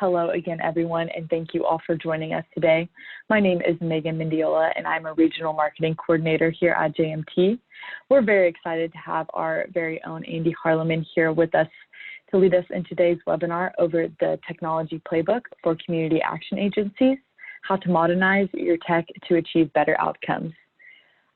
Hello again, everyone, and thank you all for joining us today. My name is Megan Mendiola, and I'm a Regional Marketing Coordinator here at JMT. We're very excited to have our very own Andy Harleman here with us to lead us in today's webinar over the Technology Playbook for Community Action Agencies, how to modernize your tech to achieve better outcomes.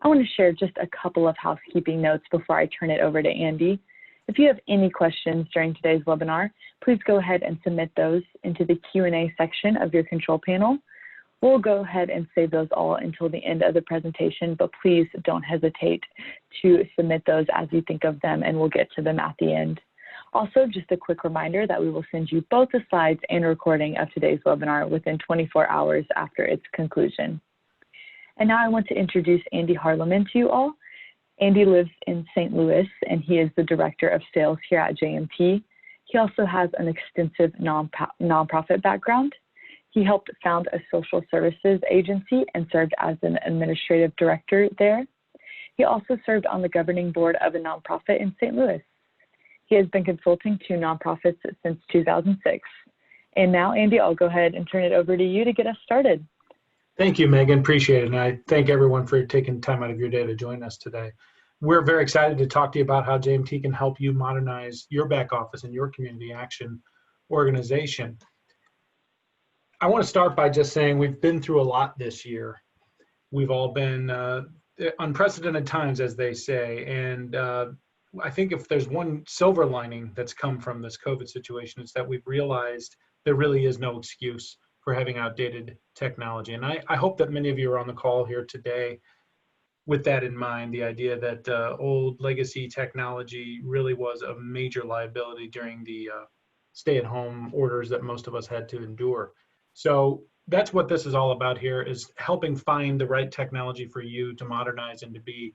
I want to share just a couple of housekeeping notes before I turn it over to Andy. If you have any questions during today's webinar, please go ahead and submit those into the Q&A section of your control panel. We'll go ahead and save those all until the end of the presentation, but please don't hesitate to submit those as you think of them, and we'll get to them at the end. Also, just a quick reminder that we will send you both the slides and recording of today's webinar within 24 hours after its conclusion. And now I want to introduce Andy Harleman to you all. Andy lives in St. Louis, and he is the Director of Sales here at JMT. He also has an extensive nonprofit background. He helped found a social services agency and served as an administrative director there. He also served on the governing board of a nonprofit in St. Louis. He has been consulting to nonprofits since 2006. And now, Andy, I'll go ahead and turn it over to you to get us started. Thank you, Megan. Appreciate it. And I thank everyone for taking time out of your day to join us today. We're very excited to talk to you about how JMT can help you modernize your back office and your community action organization. I want to start by just saying we've been through a lot this year. We've all been unprecedented times, as they say. And I think if there's one silver lining that's come from this COVID situation, it's that we've realized there really is no excuse for having outdated technology. And I hope that many of you are on the call here today with that in mind, the idea that old legacy technology really was a major liability during the stay-at-home orders that most of us had to endure. So that's what this is all about here, is helping find the right technology for you to modernize and to be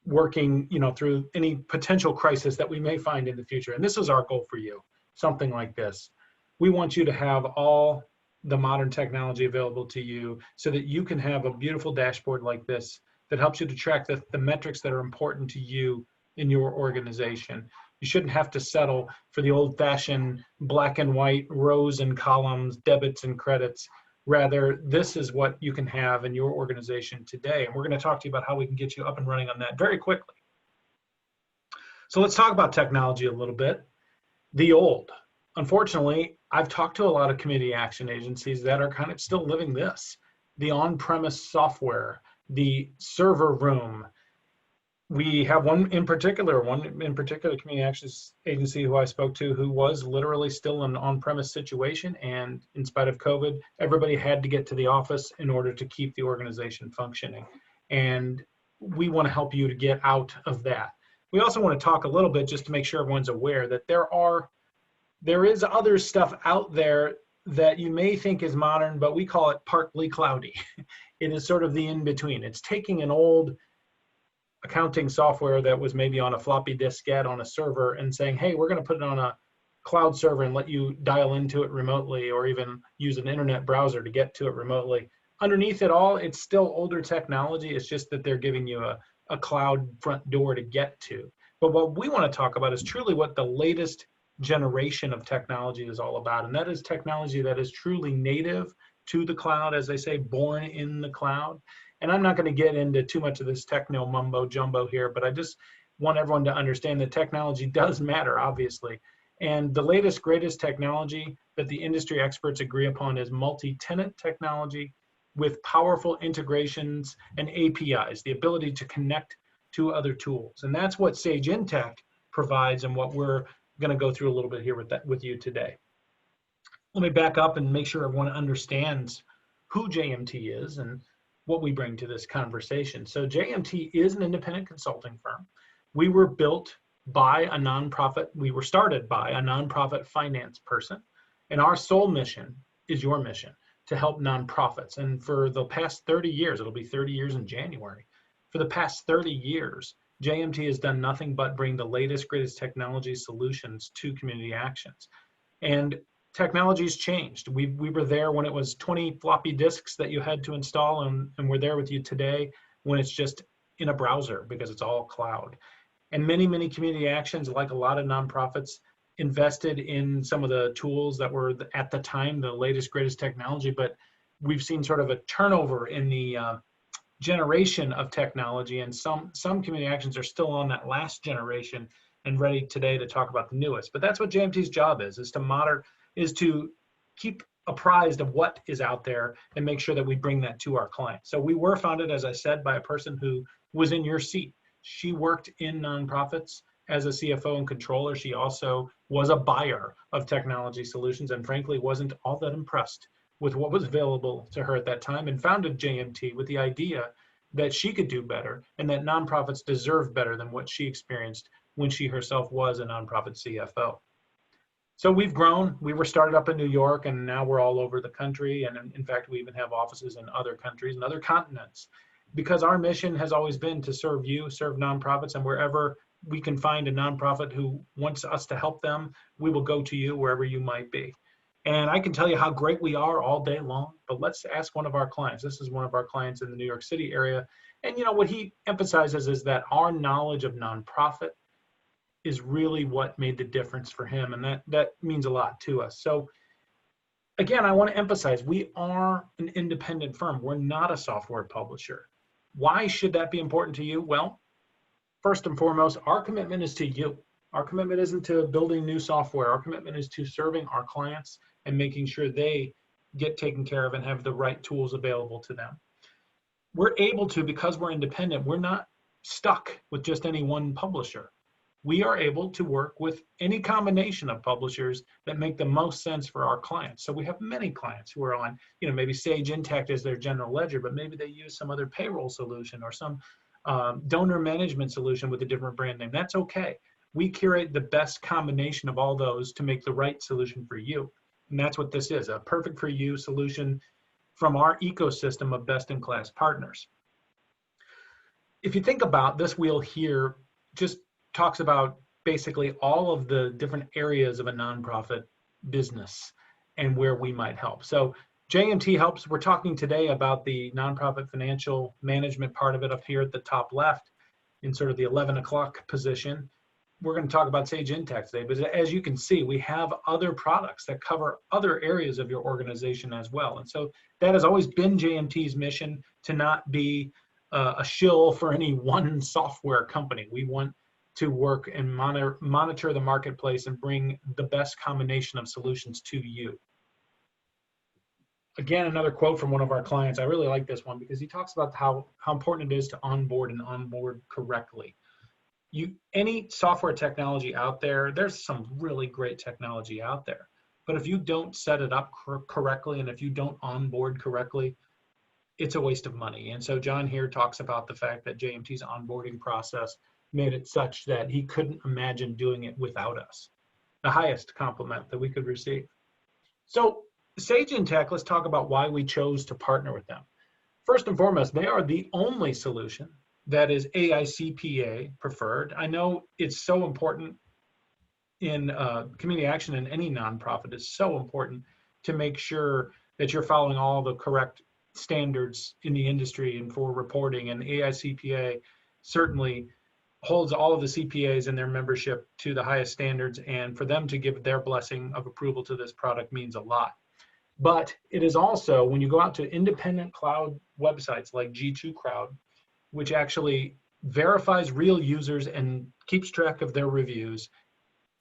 working, through any potential crisis that we may find in the future. And this is our goal for you, something like this. We want you to have all the modern technology available to you so that you can have a beautiful dashboard like this that helps you to track the metrics that are important to you in your organization. You shouldn't have to settle for the old-fashioned black and white rows and columns, debits and credits. Rather, this is what you can have in your organization today. And we're going to talk to you about how we can get you up and running on that very quickly. So let's talk about technology a little bit. The old. Unfortunately, I've talked to a lot of community action agencies that are kind of still living this. The on-premise software, the server room. We have one in particular community action agency who I spoke to who was literally still in an on-premise situation, and in spite of COVID, everybody had to get to the office in order to keep the organization functioning. And we want to help you to get out of that. We also want to talk a little bit, just to make sure everyone's aware, that there is other stuff out there that you may think is modern, but we call it partly cloudy. It is sort of the in-between. It's taking an old accounting software that was maybe on a floppy diskette on a server and saying, hey, we're going to put it on a cloud server and let you dial into it remotely, or even use an internet browser to get to it remotely. Underneath it all, it's still older technology. It's just that they're giving you a cloud front door to get to. But what we want to talk about is truly what the latest generation of technology is all about, and that is technology that is truly native to the cloud, as they say, born in the cloud. And I'm not going to get into too much of this techno mumbo jumbo here, but I just want everyone to understand that technology does matter, obviously. And the latest, greatest technology that the industry experts agree upon is multi-tenant technology with powerful integrations and APIs, the ability to connect to other tools. And that's what Sage Intacct provides, and what we're going to go through a little bit here with you today. Let me back up and make sure everyone understands who JMT is and what we bring to this conversation. So JMT is an independent consulting firm. We were built by a nonprofit. We were started by a nonprofit finance person, and our sole mission is your mission, to help nonprofits. And for the past 30 years, it'll be 30 years in January. For the past 30 years, JMT has done nothing but bring the latest, greatest technology solutions to community actions. And technology's changed. We were there when it was 20 floppy disks that you had to install, and we're there with you today when it's just in a browser because it's all cloud. And many, many community actions, like a lot of nonprofits, invested in some of the tools that were at the time the latest, greatest technology, but we've seen sort of a turnover in the generation of technology, and some community actions are still on that last generation and ready today to talk about the newest. But that's what JMT's job is to keep apprised of what is out there and make sure that we bring that to our clients. So we were founded, as I said, by a person who was in your seat. She worked in nonprofits as a CFO and controller. She also was a buyer of technology solutions and frankly wasn't all that impressed with what was available to her at that time, and founded JMT with the idea that she could do better and that nonprofits deserve better than what she experienced when she herself was a nonprofit CFO. So we've grown. We were started up in New York, and now we're all over the country. And in fact, we even have offices in other countries and other continents, because our mission has always been to serve you, serve nonprofits, and wherever we can find a nonprofit who wants us to help them, we will go to you wherever you might be. And I can tell you how great we are all day long, but let's ask one of our clients. This is one of our clients in the New York City area. And what he emphasizes is that our knowledge of nonprofit is really what made the difference for him. And that means a lot to us. So again, I want to emphasize, we are an independent firm. We're not a software publisher. Why should that be important to you? Well, first and foremost, our commitment is to you. Our commitment isn't to building new software. Our commitment is to serving our clients and making sure they get taken care of and have the right tools available to them. We're able to, because we're independent, we're not stuck with just any one publisher. We are able to work with any combination of publishers that make the most sense for our clients. So we have many clients who are on, maybe Sage Intacct as their general ledger, but maybe they use some other payroll solution or some donor management solution with a different brand name. That's okay. We curate the best combination of all those to make the right solution for you. And that's what this is, a perfect for you solution from our ecosystem of best-in-class partners. If you think about this wheel here, just talks about basically all of the different areas of a nonprofit business and where we might help. So JMT helps. We're talking today about the nonprofit financial management part of it up here at the top left in sort of the 11 o'clock position. We're going to talk about Sage Intacct today, but as you can see, we have other products that cover other areas of your organization as well. And so that has always been JMT's mission, to not be a shill for any one software company. We want to work and monitor the marketplace and bring the best combination of solutions to you. Again, another quote from one of our clients. I really like this one because he talks about how important it is to onboard and onboard correctly. Any software technology out there, there's some really great technology out there. But if you don't set it up correctly and if you don't onboard correctly, it's a waste of money. And so John here talks about the fact that JMT's onboarding process made it such that he couldn't imagine doing it without us. The highest compliment that we could receive. So Sage Intacct, let's talk about why we chose to partner with them. First and foremost, they are the only solution that is AICPA preferred. I know it's so important in community action, and any nonprofit is so important to make sure that you're following all the correct standards in the industry and for reporting, and AICPA certainly holds all of the CPAs and their membership to the highest standards, and for them to give their blessing of approval to this product means a lot. But it is also, when you go out to independent cloud websites like G2 Crowd, which actually verifies real users and keeps track of their reviews,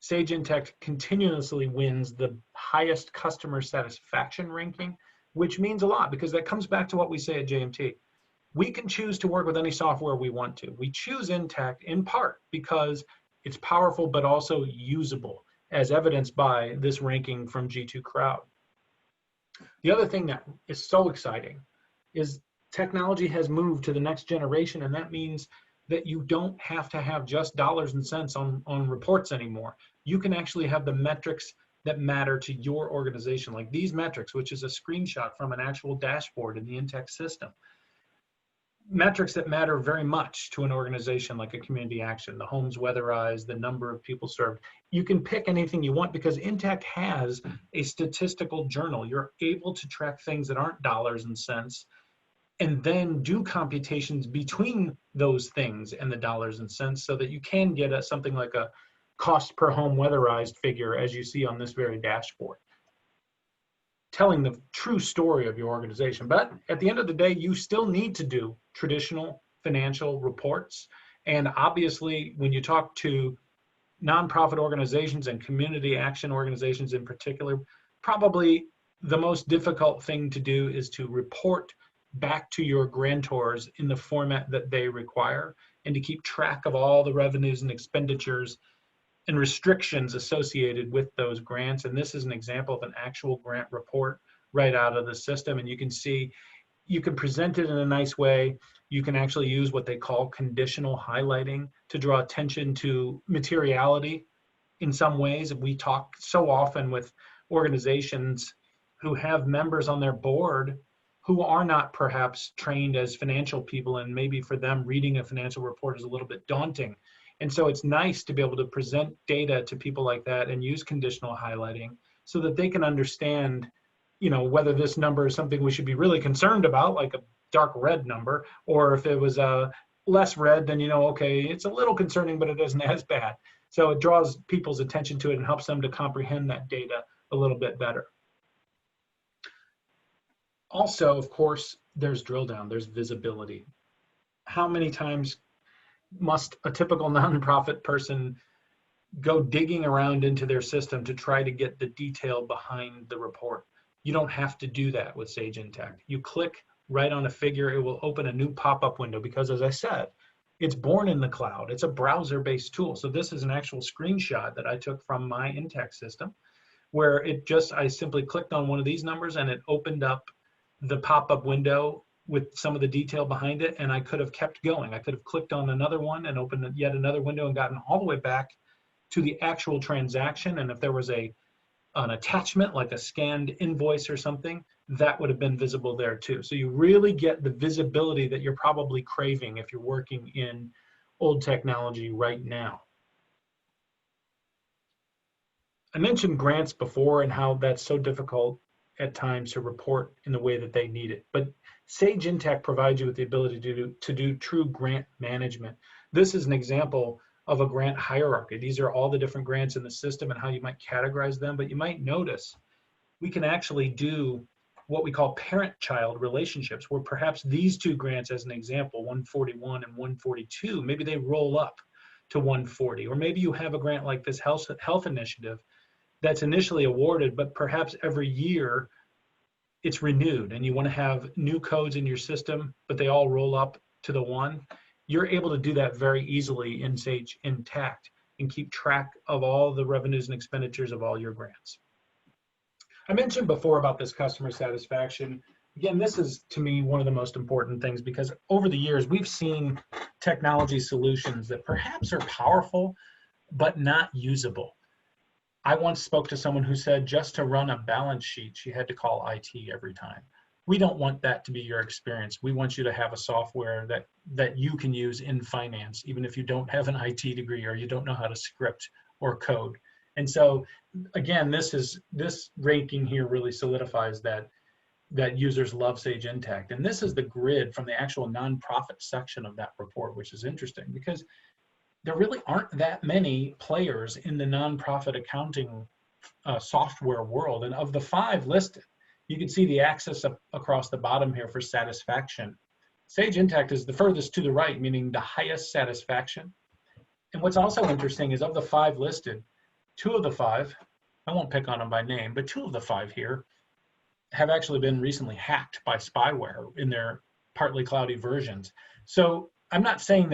Sage Intacct continuously wins the highest customer satisfaction ranking, which means a lot because that comes back to what we say at JMT. We can choose to work with any software we want to. We choose Intacct in part because it's powerful but also usable, as evidenced by this ranking from G2 Crowd. The other thing that is so exciting is technology has moved to the next generation, and that means that you don't have to have just dollars and cents on reports anymore. You can actually have the metrics that matter to your organization, like these metrics, which is a screenshot from an actual dashboard in the Intacct system. Metrics that matter very much to an organization like a community action, the homes weatherized, the number of people served. You can pick anything you want because Intacct has a statistical journal. You're able to track things that aren't dollars and cents and then do computations between those things and the dollars and cents so that you can get something like a cost per home weatherized figure as you see on this very dashboard, telling the true story of your organization. But at the end of the day, you still need to do traditional financial reports. And obviously, when you talk to nonprofit organizations and community action organizations in particular, probably the most difficult thing to do is to report back to your grantors in the format that they require, and to keep track of all the revenues and expenditures and restrictions associated with those grants. And this is an example of an actual grant report right out of the system. And you can see, you can present it in a nice way. You can actually use what they call conditional highlighting to draw attention to materiality in some ways. We talk so often with organizations who have members on their board who are not perhaps trained as financial people, and maybe for them reading a financial report is a little bit daunting. And so it's nice to be able to present data to people like that and use conditional highlighting so that they can understand, you know, whether this number is something we should be really concerned about, like a dark red number, or if it was less red, then, you know, okay, it's a little concerning, but it isn't as bad. So it draws people's attention to it and helps them to comprehend that data a little bit better. Also, of course, there's drill down, there's visibility. How many times must a typical nonprofit person go digging around into their system to try to get the detail behind the report? You don't have to do that with Sage Intacct. You click right on a figure, it will open a new pop-up window, because as I said, it's born in the cloud. It's a browser-based tool. So this is an actual screenshot that I took from my Intacct system, where I simply clicked on one of these numbers and it opened up the pop-up window with some of the detail behind it, and I could have kept going. I could have clicked on another one and opened yet another window and gotten all the way back to the actual transaction. And if there was an attachment, like a scanned invoice or something, that would have been visible there too. So you really get the visibility that you're probably craving if you're working in old technology right now. I mentioned grants before and how that's so difficult at times to report in the way that they need it. But Sage Intacct provides you with the ability to do true grant management. This is an example of a grant hierarchy. These are all the different grants in the system and how you might categorize them. But you might notice we can actually do what we call parent-child relationships, where perhaps these two grants, as an example, 141 and 142, maybe they roll up to 140. Or maybe you have a grant like this health initiative that's initially awarded, but perhaps every year it's renewed and you want to have new codes in your system, but they all roll up to the one. You're able to do that very easily in Sage Intacct and keep track of all the revenues and expenditures of all your grants. I mentioned before about this customer satisfaction. Again, this is, to me, one of the most important things, because over the years, we've seen technology solutions that perhaps are powerful, but not usable. I once spoke to someone who said just to run a balance sheet, she had to call IT every time. We don't want that to be your experience. We want you to have a software that you can use in finance, even if you don't have an IT degree or you don't know how to script or code. And so, again, this ranking here really solidifies that users love Sage Intacct. And this is the grid from the actual nonprofit section of that report, which is interesting because there really aren't that many players in the nonprofit accounting software world. And of the 5 listed, you can see the axis across the bottom here for satisfaction. Sage Intacct is the furthest to the right, meaning the highest satisfaction. And what's also interesting is of the 5 listed, 2 of the 5, I won't pick on them by name, but 2 of the 5 here have actually been recently hacked by spyware in their partly cloudy versions. So I'm not saying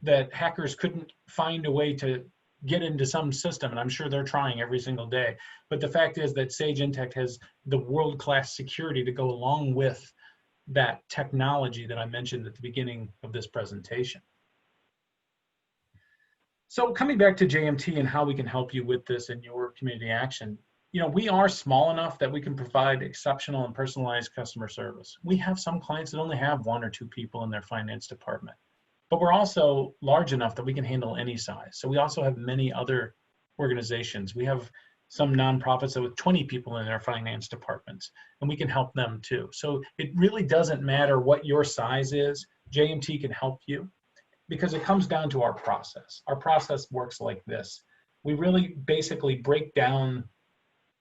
that hackers couldn't find a way to get into some system, and I'm sure they're trying every single day. But the fact is that Sage Intacct has the world-class security to go along with that technology that I mentioned at the beginning of this presentation. So coming back to JMT and how we can help you with this in your community action, you know, we are small enough that we can provide exceptional and personalized customer service. We have some clients that only have 1 or 2 people in their finance department. But we're also large enough that we can handle any size. So we also have many other organizations. We have some nonprofits with 20 people in their finance departments, and we can help them too. So it really doesn't matter what your size is. JMT can help you because it comes down to our process. Our process works like this. We really basically break down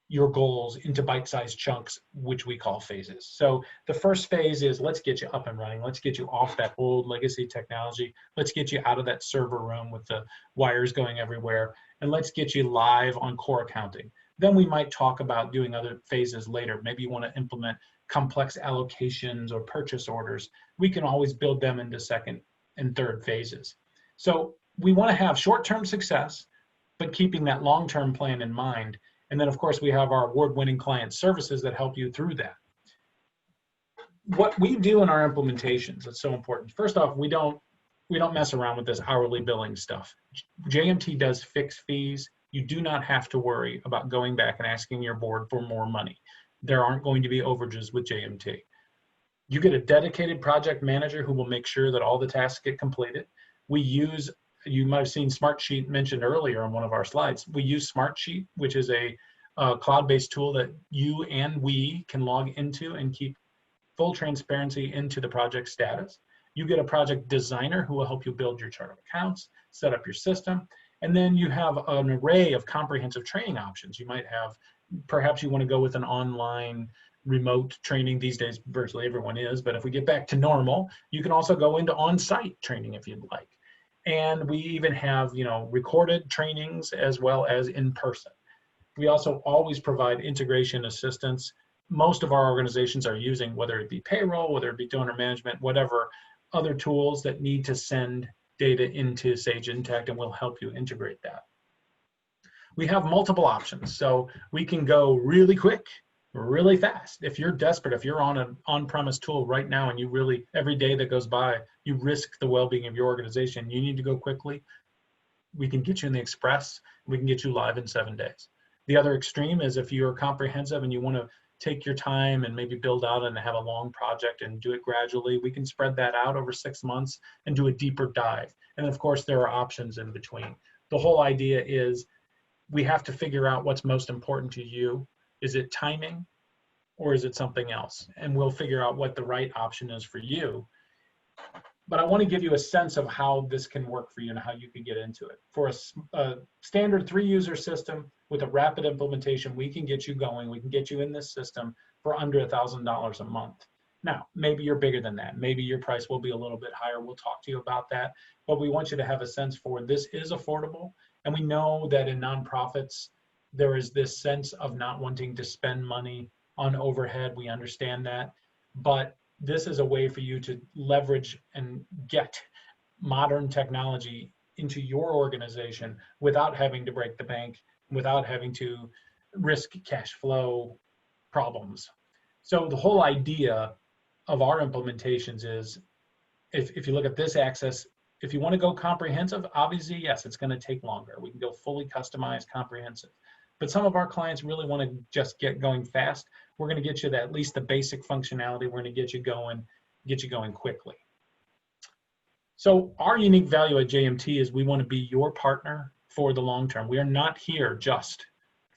your goals into bite-sized chunks, which we call phases. So the first phase is, let's get you up and running. Let's get you off that old legacy technology. Let's get you out of that server room with the wires going everywhere. And let's get you live on core accounting. Then we might talk about doing other phases later. Maybe you want to implement complex allocations or purchase orders. We can always build them into second and third phases. So we want to have short-term success, but keeping that long-term plan in mind. And then, of course, we have our award-winning client services that help you through that. What we do in our implementations, it's so important. First off, we don't mess around with this hourly billing stuff. JMT does fixed fees. You do not have to worry about going back and asking your board for more money. There aren't going to be overages with JMT. You get a dedicated project manager who will make sure that all the tasks get completed. We use, you might have seen Smartsheet mentioned earlier on one of our slides. We use Smartsheet, which is a cloud-based tool that you and we can log into and keep full transparency into the project status. You get a project designer who will help you build your chart of accounts, set up your system, and then you have an array of comprehensive training options. You might have, perhaps you want to go with an online remote training. These days, virtually everyone is, but if we get back to normal, you can also go into on-site training if you'd like. And we even have, recorded trainings as well as in person. We also always provide integration assistance. Most of our organizations are using, whether it be payroll, whether it be donor management, whatever other tools that need to send data into Sage Intacct, and we'll help you integrate that. We have multiple options, so we can go really quick, really fast. If you're desperate, if you're on an on-premise tool right now and you really, every day that goes by, you risk the well-being of your organization, you need to go quickly, we can get you in the express, we can get you live in 7 days. The other extreme is if you're comprehensive and you want to take your time and maybe build out and have a long project and do it gradually, we can spread that out over 6 months and do a deeper dive. And of course, there are options in between. The whole idea is we have to figure out what's most important to you. Is it timing or is it something else? And we'll figure out what the right option is for you. But I want to give you a sense of how this can work for you and how you can get into it. For a standard 3-user system with a rapid implementation, we can get you going. We can get you in this system for under $1,000 a month. Now, maybe you're bigger than that. Maybe your price will be a little bit higher. We'll talk to you about that. But we want you to have a sense for this is affordable. And we know that in nonprofits, there is this sense of not wanting to spend money on overhead. We understand that. But this is a way for you to leverage and get modern technology into your organization without having to break the bank, without having to risk cash flow problems. So the whole idea of our implementations is, if you look at this axis, if you want to go comprehensive, obviously, yes, it's going to take longer. We can go fully customized comprehensive. But some of our clients really want to just get going fast. We're going to get you at least the basic functionality. We're going to get you going quickly. So our unique value at JMT is we want to be your partner for the long term. We are not here just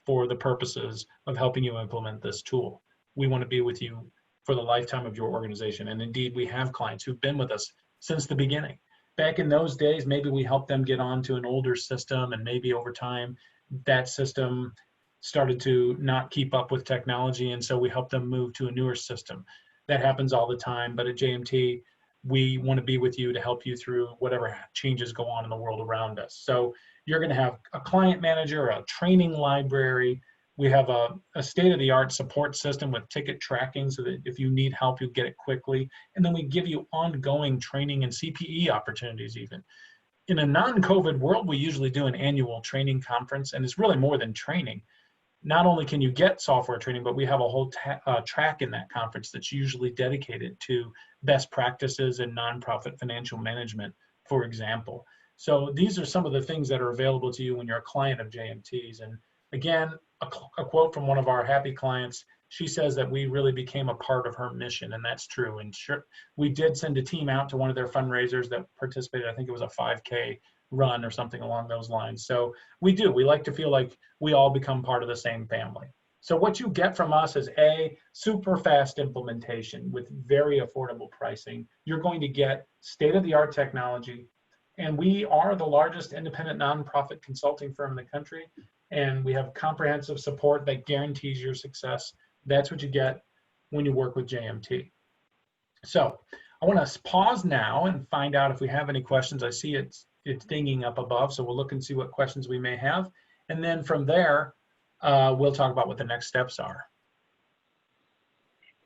for the purposes of helping you implement this tool. We want to be with you for the lifetime of your organization. And indeed, we have clients who've been with us since the beginning. Back in those days, maybe we helped them get onto an older system, and maybe over time, that system started to not keep up with technology, and so we help them move to a newer system. That happens all the time, but at JMT, we want to be with you to help you through whatever changes go on in the world around us. So you're going to have a client manager, a training library. We have a state-of-the-art support system with ticket tracking so that if you need help, you get it quickly. And then we give you ongoing training and CPE opportunities even. In a non-COVID world, we usually do an annual training conference, and it's really more than training. Not only can you get software training, but we have a whole track in that conference that's usually dedicated to best practices in nonprofit financial management, for example. So these are some of the things that are available to you when you're a client of JMT's. And again, a quote from one of our happy clients, she says that we really became a part of her mission, and that's true. And sure, we did send a team out to one of their fundraisers that participated. I think it was a 5K run or something along those lines. So we like to feel like we all become part of the same family. So what you get from us is a super fast implementation with very affordable pricing. You're going to get state-of-the-art technology And we are the largest independent nonprofit consulting firm in the country. And we have comprehensive support that guarantees your success. That's what you get when you work with JMT. So I want to pause now and find out if we have any questions. I see it's dinging up above, so we'll look and see what questions we may have. And then from there, we'll talk about what the next steps are.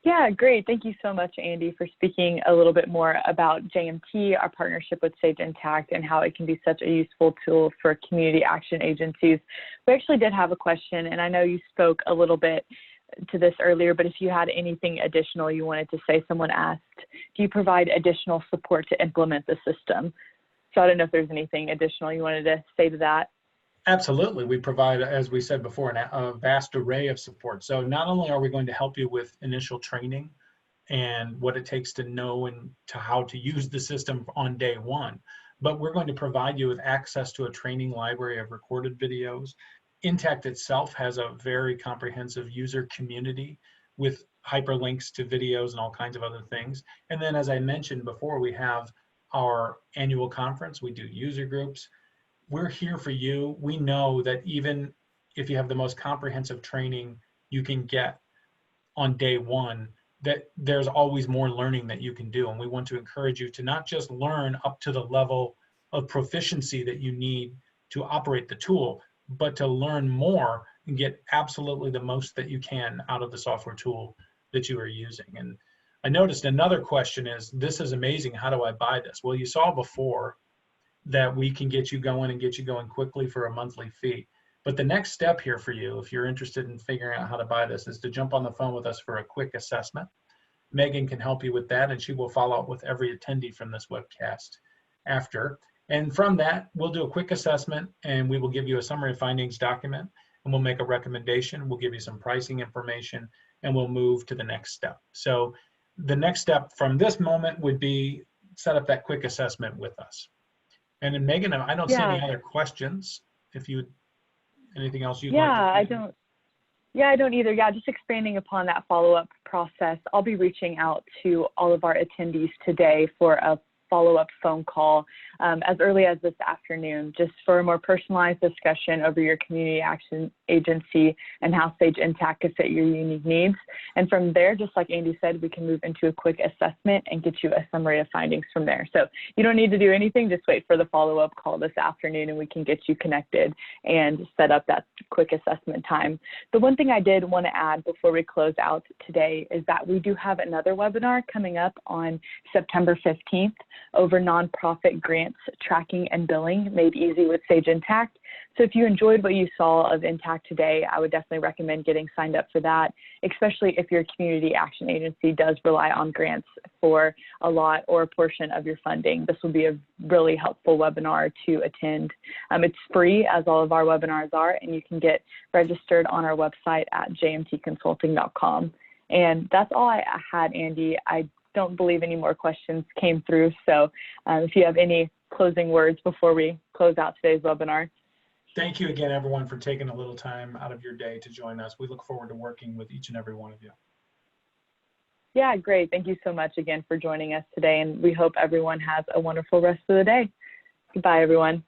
Yeah, great. Thank you so much, Andy, for speaking a little bit more about JMT, our partnership with Sage Intacct, and how it can be such a useful tool for community action agencies. We actually did have a question, and I know you spoke a little bit to this earlier, but if you had anything additional you wanted to say, someone asked, do you provide additional support to implement the system? So I don't know if there's anything additional you wanted to say to that. Absolutely. We provide, as we said before, a vast array of support. So not only are we going to help you with initial training and what it takes to know and to how to use the system on day one, but we're going to provide you with access to a training library of recorded videos. Intacct itself has a very comprehensive user community with hyperlinks to videos and all kinds of other things. And then, as I mentioned before, we have our annual conference. We do user groups. We're here for you. We know that even if you have the most comprehensive training you can get on day one, that there's always more learning that you can do. And we want to encourage you to not just learn up to the level of proficiency that you need to operate the tool, but to learn more and get absolutely the most that you can out of the software tool that you are using. And I noticed another question is, this is amazing, how do I buy this? Well, you saw before that we can get you going and get you going quickly for a monthly fee. But the next step here for you, if you're interested in figuring out how to buy this, is to jump on the phone with us for a quick assessment. Megan can help you with that, and she will follow up with every attendee from this webcast after. And from that, we'll do a quick assessment, and we will give you a summary of findings document, and we'll make a recommendation. We'll give you some pricing information, and we'll move to the next step. So the next step from this moment would be set up that quick assessment with us. And then Megan, I don't see any other questions. If you, anything else you'd like to say? I don't either. Yeah, just expanding upon that follow-up process. I'll be reaching out to all of our attendees today for a follow-up phone call as early as this afternoon, just for a more personalized discussion over your community action agency and how Sage Intacct could fit your unique needs. And from there, just like Andy said, we can move into a quick assessment and get you a summary of findings from there. So you don't need to do anything, just wait for the follow-up call this afternoon and we can get you connected and set up that quick assessment time. The one thing I did want to add before we close out today is that we do have another webinar coming up on September 15th over nonprofit grants tracking and billing made easy with Sage Intacct. So if you enjoyed what you saw of Intacct today, I would definitely recommend getting signed up for that, especially if your community action agency does rely on grants for a lot or a portion of your funding. This will be a really helpful webinar to attend. It's free, as all of our webinars are, and you can get registered on our website at jmtconsulting.com. And that's all I had, Andy. I don't believe any more questions came through. So if you have any closing words before we close out today's webinar. Thank you again, everyone, for taking a little time out of your day to join us. We look forward to working with each and every one of you. Yeah, great. Thank you so much again for joining us today. And we hope everyone has a wonderful rest of the day. Goodbye, everyone.